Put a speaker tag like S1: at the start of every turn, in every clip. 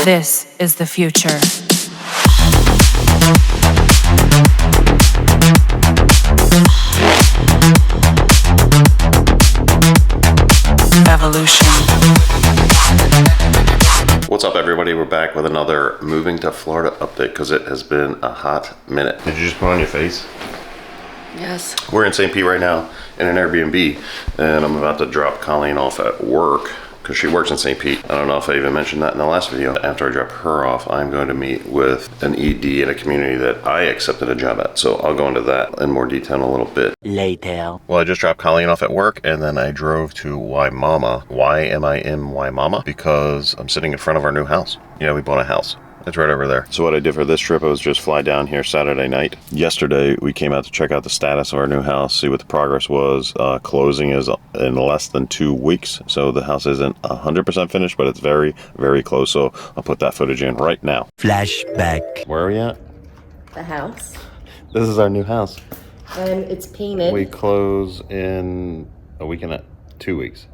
S1: This is the future. Evolution.
S2: What's up, everybody? We're back with another moving to Florida update because it has been a hot minute. Did you just put on your face?
S3: Yes.
S2: We're in St. Pete right now in an Airbnb, and I'm about to drop Colleen off at work because she works in St. Pete. I don't know if I even mentioned that in the last video. After I drop her off, I'm going to meet with an ED in a community that I accepted a job at. So I'll go into that in more detail in a little bit.
S4: Later.
S2: Well, I just dropped Colleen off at work, and then I drove to Waimama. Why am I in Waimama? Because I'm sitting in front of our new house. Yeah, we bought a house. It's right over there. So what I did for this trip was just fly down here Saturday night. Yesterday, we came out to check out the status of our new house, see what the progress was. Closing is in less than 2 weeks. So the house isn't 100% finished, but it's very, very close. So I'll put that footage in right now.
S4: Flashback.
S2: Where are we at?
S3: The house.
S2: This is our new house.
S3: And it's painted.
S2: We close in a week and 2 weeks.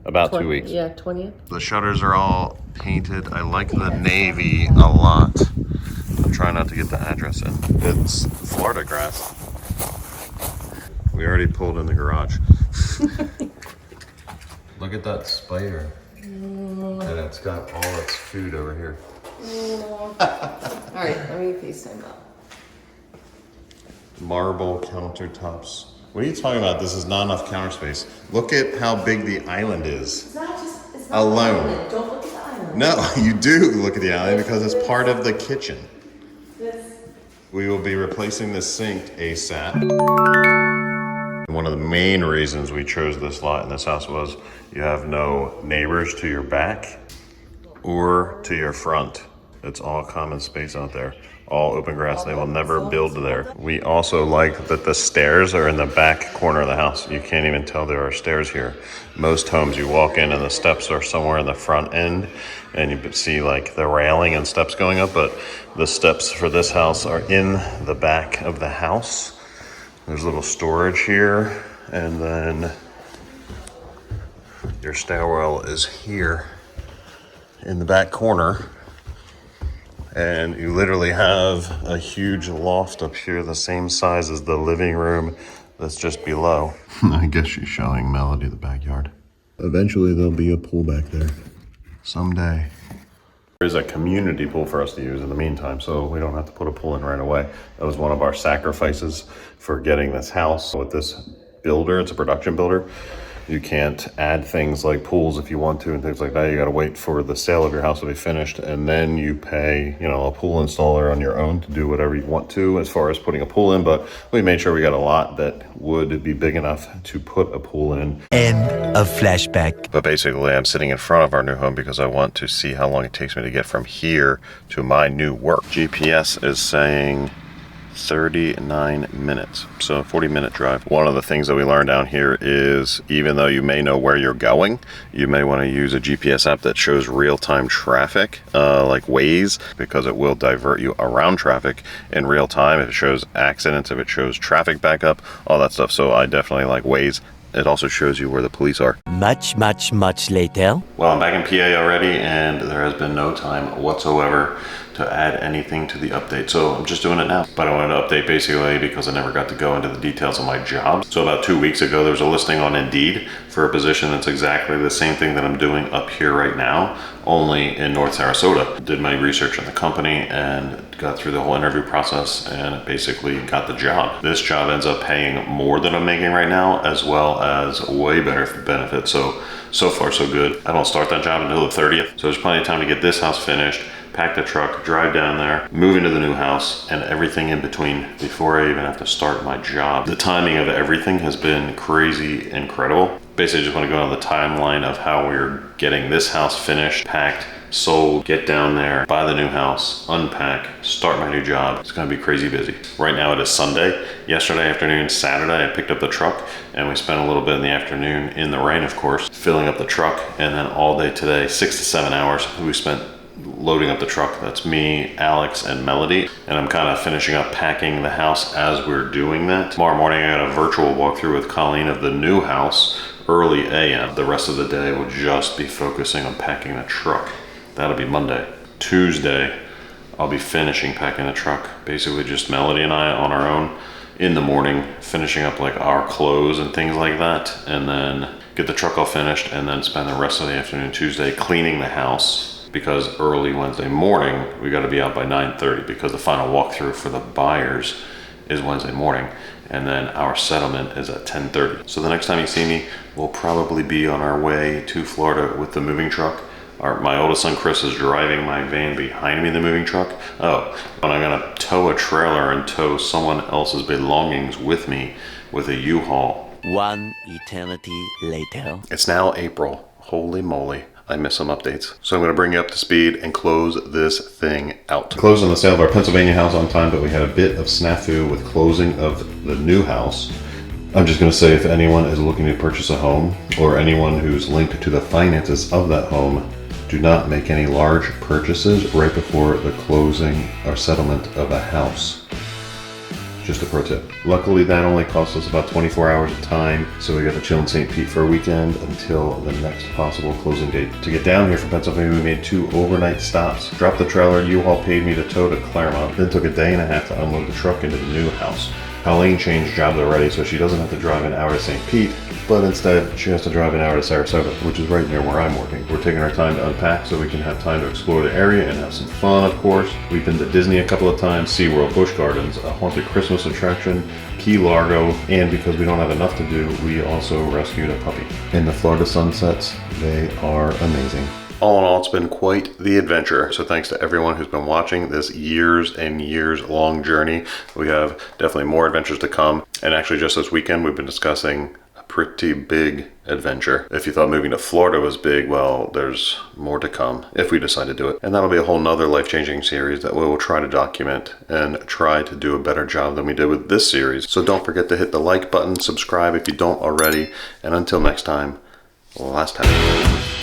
S2: About 2 weeks.
S3: Yeah, 20th.
S2: The shutters are all painted. I like the navy a lot. I'm trying not to get the address in. It's Florida grass. We already pulled in the garage. Look at that spider. And it's got all its food over here.
S3: All right, let me FaceTime up.
S2: Marble countertops. What are you talking about? This is not enough counter space. Look at how big the island is.
S3: It's not
S2: Alone.
S3: The island. Don't look at the island.
S2: No, you do look at the island because it's part of the kitchen.
S3: This.
S2: We will be replacing the sink ASAP. One of the main reasons we chose this lot in this house was you have no neighbors to your back or to your front. It's all common space out there. All open grass. They will never build there. We also like that the stairs are in the back corner of the house. You can't even tell there are stairs here. Most homes you walk in and the steps are somewhere in the front end and you see like the railing and steps going up, but the steps for this house are in the back of the house. There's a little storage here, and then your stairwell is here in the back corner. And you literally have a huge loft up here, the same size as the living room that's just below. I guess she's showing Melody the backyard. Eventually there'll be a pool back there. Someday. There is a community pool for us to use in the meantime, so we don't have to put a pool in right away. That was one of our sacrifices for getting this house. With this builder, it's a production builder. You can't add things like pools if you want to and things like that. You got to wait for the sale of your house to be finished, and then you pay, a pool installer on your own to do whatever you want to as far as putting a pool in. But we made sure we got a lot that would be big enough to put a pool in.
S4: End of flashback.
S2: But basically, I'm sitting in front of our new home because I want to see how long it takes me to get from here to my new work. GPS is saying 39 minutes, so a 40-minute drive. One of the things that we learned down here is even though you may know where you're going, you may want to use a GPS app that shows real-time traffic, like Waze, because it will divert you around traffic in real time. If it shows accidents, if it shows traffic backup, all that stuff. So I definitely like Waze. It also shows you where the police are.
S4: Much later.
S2: Well, I'm back in PA already, and there has been no time whatsoever to add anything to the update. So I'm just doing it now. But I wanted to update basically because I never got to go into the details of my job. So about 2 weeks ago, there was a listing on Indeed for a position that's exactly the same thing that I'm doing up here right now, only in North Sarasota. Did my research on the company and got through the whole interview process and basically got the job. This job ends up paying more than I'm making right now, as well as way better benefits. So far so good. I don't start that job until the 30th. So there's plenty of time to get this house finished, pack the truck, drive down there, move into the new house, and everything in between before I even have to start my job. The timing of everything has been crazy incredible. Basically, just want to go on the timeline of how we're getting this house finished, packed, sold, get down there, buy the new house, unpack, start my new job. It's gonna be crazy busy. Right now it is Sunday. Yesterday afternoon, Saturday, I picked up the truck and we spent a little bit in the afternoon in the rain, of course, filling up the truck. And then all day today, 6 to 7 hours, we spent loading up the truck. That's me, Alex, and Melody. And I'm kind of finishing up packing the house as we're doing that. Tomorrow morning, I got a virtual walkthrough with Colleen of the new house, early AM. The rest of the day will just be focusing on packing the truck. That'll be Monday. Tuesday, I'll be finishing packing the truck. Basically just Melody and I on our own in the morning, finishing up like our clothes and things like that, and then get the truck all finished, and then spend the rest of the afternoon Tuesday cleaning the house, because early Wednesday morning, we gotta be out by 9:30 because the final walkthrough for the buyers is Wednesday morning, and then our settlement is at 10:30. So the next time you see me, we'll probably be on our way to Florida with the moving truck. My oldest son Chris is driving my van behind me in the moving truck. Oh, and I'm gonna tow a trailer and tow someone else's belongings with me with a U-Haul.
S4: One eternity later.
S2: It's now April. Holy moly. I missed some updates. So I'm gonna bring you up to speed and close this thing out. Closed on the sale of our Pennsylvania house on time, but we had a bit of snafu with closing of the new house. I'm just gonna say, if anyone is looking to purchase a home, or anyone who's linked to the finances of that home, do not make any large purchases right before the closing or settlement of a house. Just a pro tip. Luckily, that only cost us about 24 hours of time, so we got to chill in St. Pete for a weekend until the next possible closing date. To get down here from Pennsylvania, we made 2 overnight stops. Dropped the trailer, U-Haul paid me to tow to Claremont, then took a day and a half to unload the truck into the new house. Colleen changed jobs already, so she doesn't have to drive an hour to St. Pete, but instead she has to drive an hour to Sarasota, which is right near where I'm working. We're taking our time to unpack so we can have time to explore the area and have some fun, of course. We've been to Disney a couple of times, SeaWorld, Busch Gardens, a haunted Christmas attraction, Key Largo, and because we don't have enough to do, we also rescued a puppy. In the Florida sunsets, they are amazing. All in all, it's been quite the adventure. So thanks to everyone who's been watching this years and years long journey. We have definitely more adventures to come. And actually just this weekend, we've been discussing a pretty big adventure. If you thought moving to Florida was big, well, there's more to come if we decide to do it. And that'll be a whole nother life-changing series that we will try to document and try to do a better job than we did with this series. So don't forget to hit the like button, subscribe if you don't already. And until next time, last time.